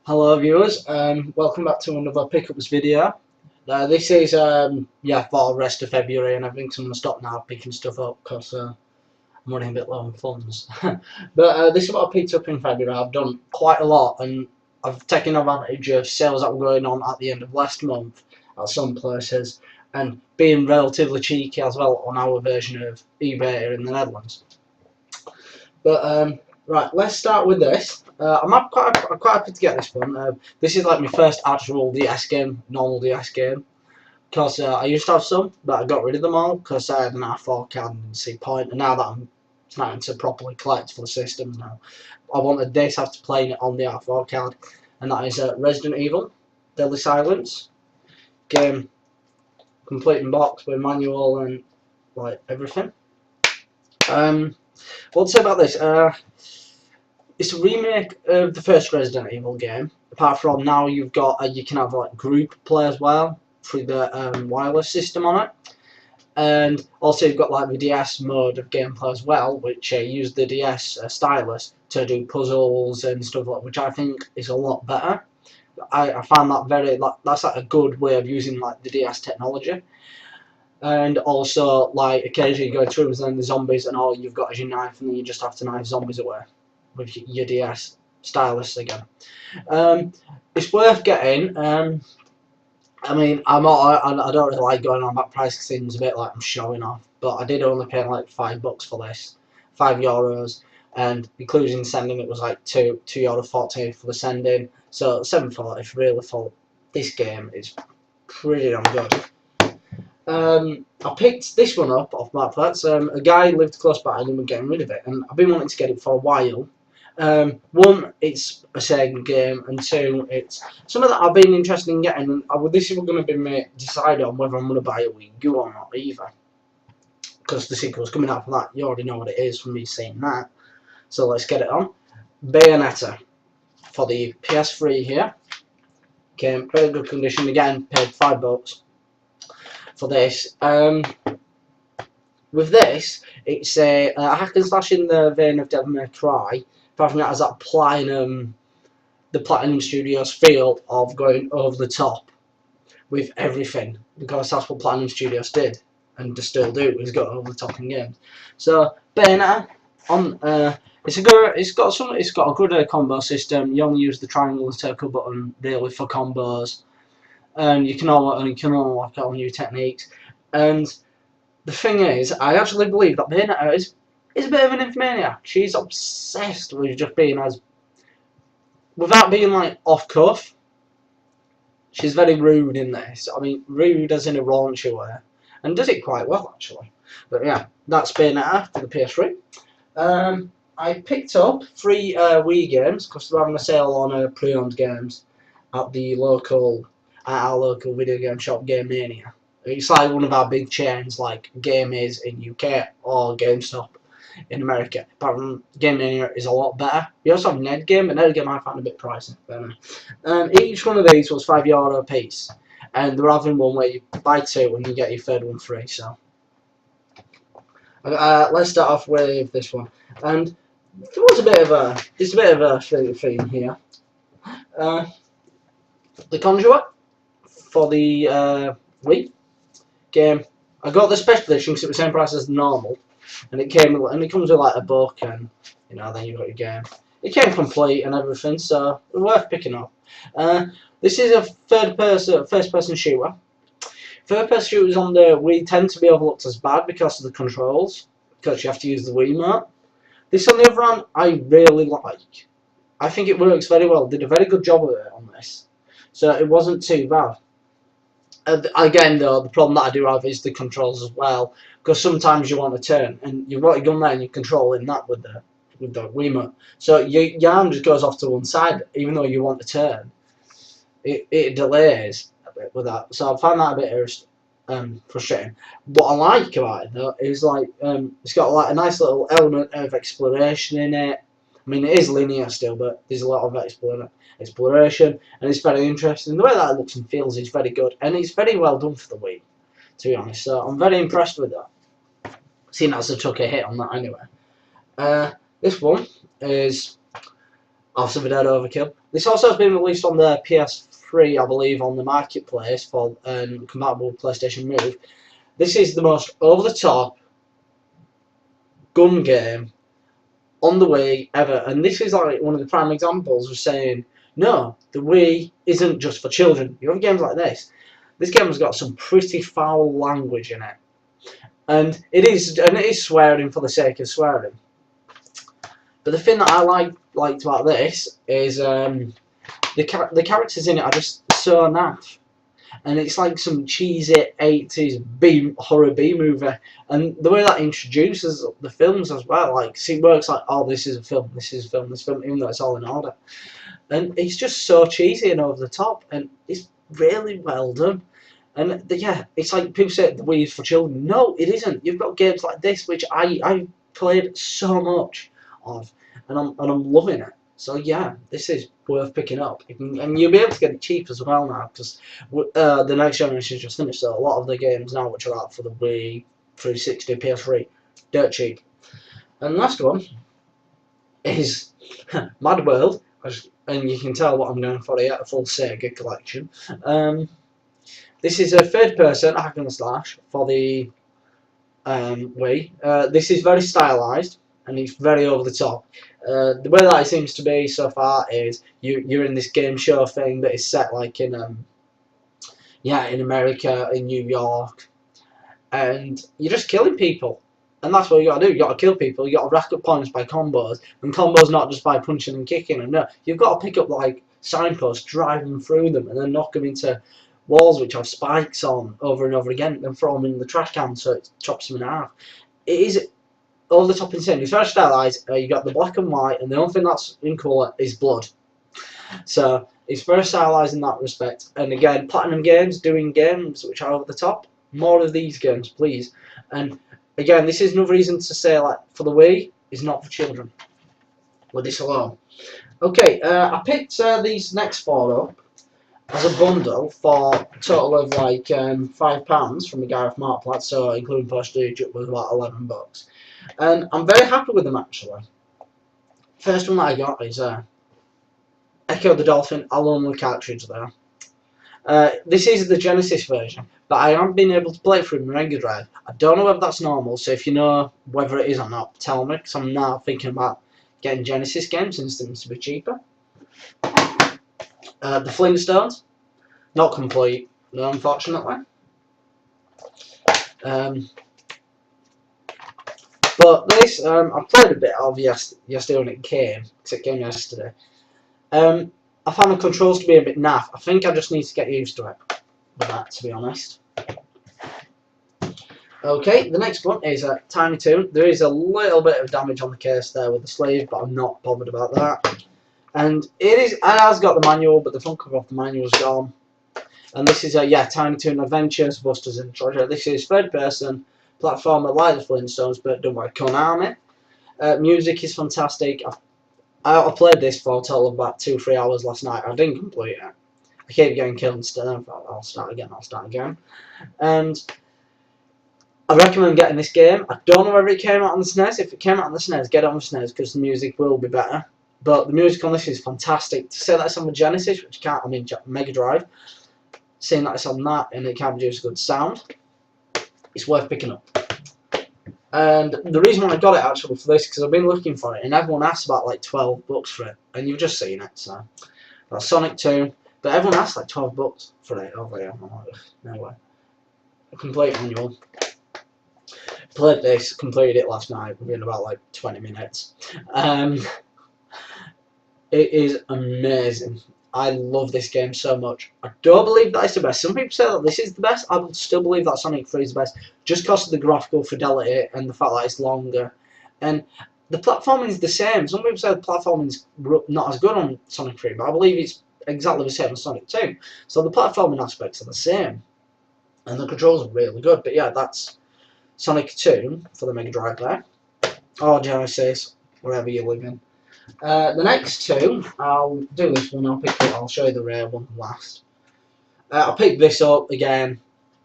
Hello viewers, welcome back to another pickups video. This is for the rest of February, and I think I'm going to stop now picking stuff up because I'm running a bit low on funds. But this is what I picked up in February. I've done quite a lot, and I've taken advantage of sales that were going on at the end of last month at some places, and being relatively cheeky as well on our version of eBay here in the Netherlands. But right, let's start with this. I'm quite happy to get this one. This is like my first actual DS game, normal DS game. Because I used to have some, but I got rid of them all because I had an R4 card and didn't see point. And now that I'm starting to properly collect for the system now, I wanted this after playing it on the R4 card. And that is Resident Evil, Deadly Silence. Game complete in box with manual and like everything. What to say about this? It's a remake of the first Resident Evil game. Apart from now, you can have like group play as well through the wireless system on it, and also you've got like the DS mode of gameplay as well, which use the DS stylus to do puzzles and stuff like, which I think is a lot better. I find that that's like a good way of using like the DS technology. And also, like, occasionally you go into rooms and then the zombies and all you've got is your knife, and then you just have to knife zombies away with your DS stylus again. It's worth getting. I mean, I don't really like going on that price because it seems a bit like I'm showing off, but I did only pay like £5 for this, €5, and including sending it was like €2.40 for the sending, so £7.40 really for this game is pretty damn good. I picked this one up off Marktplaats. A guy lived close by and we were getting rid of it, and I've been wanting to get it for a while. One, it's a Sega game, and two, it's something that I've been interested in getting. And this is going to be decide on whether I'm going to buy a Wii U or not either, because the sequel's coming out for that. You already know what it is from me saying that. So let's get it on. Bayonetta for the PS3 here. Came very good condition again. Paid £5 for this. With this, it's a hack and slash in the vein of Devil May Cry. Apart from that, has that the Platinum Studios feel of going over the top with everything, because that's what Platinum Studios did and still do, is go over the top in games. So Bayonetta on it's got a good combo system. You only use the triangle and circle button really for combos, and you can unlock all new techniques. And the thing is, I actually believe that Bayonetta is a bit of an nymphomaniac. She's obsessed with just being as, without being like off cuff, she's very rude in this. I mean, rude as in a raunchy way, and does it quite well actually. But yeah, that's Bayonetta for the PS3. I picked up 3 Wii games because they're having a sale on pre-owned games at our local video game shop, Game Mania. It's like one of our big chains, like Game is in UK or GameStop in America. Apart from Game Mania is a lot better. We also have Nedgame, but Nedgame I find a bit pricey. Each one of these was €5 a piece, and they're having one where you buy 2 and you get your third one free. So let's start off with this one, and there was a bit of a theme here. The Conjurer for the Wii game. I got the special edition because it was the same price as the normal, and it comes with like a book, and then you got your game. It came complete and everything, so worth picking up. This is a first person shooter. Third person shooters on the Wii tend to be overlooked as bad because of the controls, because you have to use the Wiimote. This, on the other hand, I really like. I think it works very well. Did a very good job of it on this, so it wasn't too bad. Again, though, the problem that I do have is the controls as well, because sometimes you want to turn, and you've got your gun there and you're controlling that with the Wiimote. So your arm just goes off to one side, even though you want to turn. It delays a bit with that, so I find that a bit frustrating. What I like about it, though, is like it's got like a nice little element of exploration in it. I mean, it is linear still, but there's a lot of exploration, and it's very interesting. The way that it looks and feels is very good, and it's very well done for the Wii, to be honest. So I'm very impressed with that, seeing as I took a hit on that anyway. This one is House of the Dead Overkill. This also has been released on the PS3, I believe, on the marketplace for compatible with PlayStation Move. This is the most over-the-top gun game on the Wii ever, and this is like one of the prime examples of saying, no, the Wii isn't just for children. You have games like this. This game has got some pretty foul language in it, and it is swearing for the sake of swearing. But the thing that I liked about this is the characters in it are just so naff. And it's like some cheesy 80s horror B movie, and the way that introduces the films as well, like, see, it works like, oh, this is a film, this is a film, this film, even though it's all in order, and it's just so cheesy and over the top, and it's really well done. And yeah, it's like people say the Wii is for children. No, it isn't. You've got games like this, which I played so much of, and I'm loving it. So yeah, this is worth picking up, and you'll be able to get it cheap as well now, because the next generation just finished. So a lot of the games now which are out for the Wii, 360, PS3, dirt cheap. And the last one is Mad World, and you can tell what I'm going for here, a full Sega collection. This is a third-person hack and slash for the Wii. This is very stylized, and it's very over the top. The way that it seems to be so far is you're in this game show thing that is set like in in America, in New York, and you're just killing people, and that's what you got to do. You got to kill people. You got to rack up points by combos, and combos not just by punching and kicking them. No, you've got to pick up like signposts, drive them through them, and then knock them into walls which have spikes on over and over again, and throw them in the trash can so it chops them in half. It is over the top insane. It's very stylized. You got the black and white, and the only thing that's in colour is blood. So it's very stylized in that respect. And again, Platinum Games doing games which are over the top. More of these games, please. And again, this is another reason to say, like, for the Wii, is not for children. With this alone. Okay, I picked these next four up as a bundle for a total of like £5 from the guy off Marktplaats, so including postage it was about £11. And I'm very happy with them actually. First one that I got is Echo the Dolphin Alone cartridge there. This is the Genesis version, but I haven't been able to play it through my Mega Drive. I don't know whether that's normal, so if you know whether it is or not, tell me, because I'm now thinking about getting Genesis games since they seems to be cheaper. The Flintstones, not complete, no, unfortunately. But this, I played a bit of yesterday when it came, because it came yesterday. I found the controls to be a bit naff. I think I just need to get used to it with that, to be honest. Okay, the next one is Tiny Toon. There is a little bit of damage on the case there with the sleeve, but I'm not bothered about that. And it has got the manual, but the front cover of the manual is gone. And this is Tiny Toon Adventures, Busters and Treasure. This is third person platformer like the Flintstones, but done by Konami. Music is fantastic. I played this for a total of about 2-3 hours last night. I didn't complete it. I kept getting killed instead. I thought, I'll start again. And I recommend getting this game. I don't know whether it came out on the SNES. If it came out on the SNES, get it on the SNES because the music will be better. But the music on this is fantastic. To say that it's on the Genesis, which can't, I mean Mega Drive, saying that it's on that and it can produce good sound, it's worth picking up. And the reason why I got it actually for this, because I've been looking for it, and everyone asks about like $12 for it, and you've just seen it, so that's Sonic 2, but everyone asks like $12 for it over here. I'm like, no way. A complete manual. Played this, completed it last night within about like 20 minutes. It is amazing. I love this game so much. I don't believe that it's the best. Some people say that this is the best. I would still believe that Sonic 3 is the best, just because of the graphical fidelity and the fact that it's longer. And the platforming is the same. Some people say the platforming is not as good on Sonic 3, but I believe it's exactly the same as Sonic 2. So the platforming aspects are the same. And the controls are really good. But yeah, that's Sonic 2 for the Mega Drive there. Or Genesis, wherever you live in. The next two, I'll do this one, I'll show you the rare one last. I picked this up again,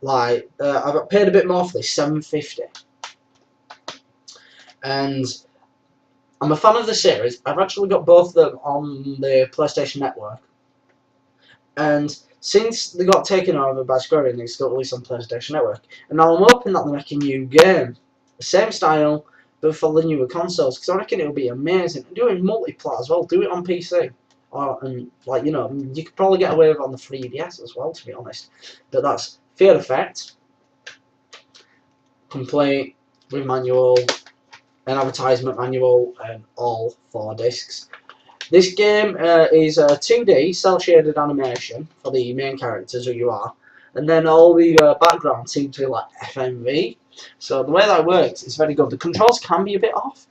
like, I've paid a bit more for this, $7.50. And I'm a fan of the series. I've actually got both of them on the PlayStation Network. And since they got taken over by Square Enix, got released on PlayStation Network. And now I'm hoping that they make a new game. The same style, but for the newer consoles. Because I reckon it'll be amazing. And doing multiplayer as well. Do it on PC. And like, you know, you could probably get away with it on the 3DS as well, to be honest. But that's Fear Effect. Complete with manual, an advertisement manual, and all 4 discs. This game is a 2D cel-shaded animation for the main characters, who you are, and then all the background seems to be like FMV. So the way that works is very good. The controls can be a bit off,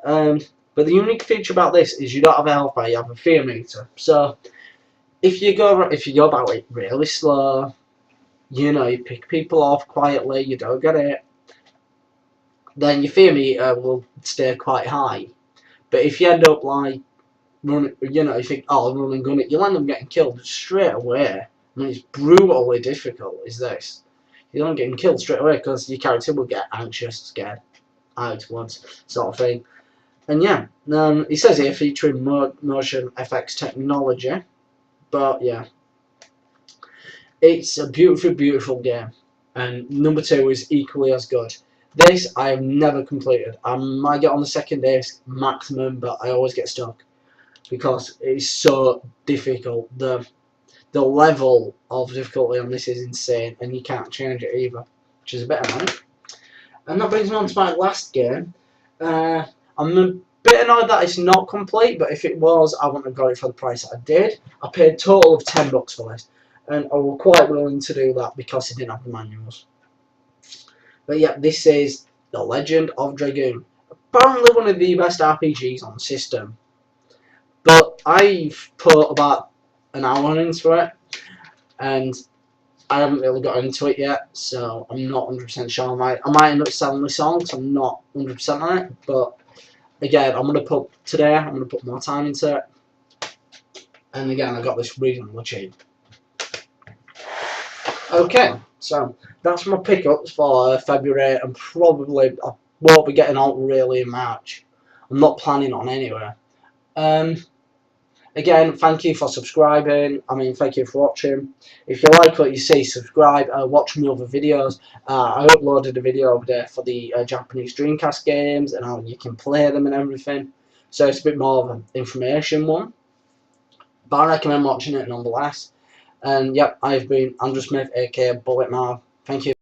but the unique feature about this is you don't have a health bar, you have a fear meter. So if you go about it really slow, you know, you pick people off quietly, you don't get it, then your fear meter will stay quite high. But if you end up like run, you know, you think, oh, I'll run and gun it, you'll end up getting killed straight away. I mean, it's brutally difficult, is this. You don't get killed straight away because your character will get anxious, scared, afterwards, sort of thing. And yeah, it says here featuring motion FX technology, but yeah, it's a beautiful, beautiful game. And number 2 is equally as good. This I have never completed. I might get on the second disc maximum, but I always get stuck because it's so difficult. The level of difficulty on this is insane, and you can't change it either, which is a bit annoying. And that brings me on to my last game. I'm a bit annoyed that it's not complete, but if it was, I wouldn't have got it for the price that I did. I paid a total of $10 for this, and I was quite willing to do that because it didn't have the manuals. But yeah, this is The Legend of Dragoon. Apparently one of the best RPGs on the system. But I've put about an hour into it, and I haven't really got into it yet, so I'm not 100% sure. I might end up selling this on, because I'm not 100% on it. But again, I'm going to put more time into it. And again, I got this reasonably cheap. Okay, so that's my pickups for February, and probably I won't be getting out really in March. I'm not planning on anywhere. Again, thank you for subscribing. Thank you for watching. If you like what you see, subscribe. Watch my other videos. I uploaded a video over there for the Japanese Dreamcast games and how you can play them and everything. So it's a bit more of an information one. But I recommend watching it nonetheless. And yep, I've been Andrew Smith, aka Bullet Marv. Thank you.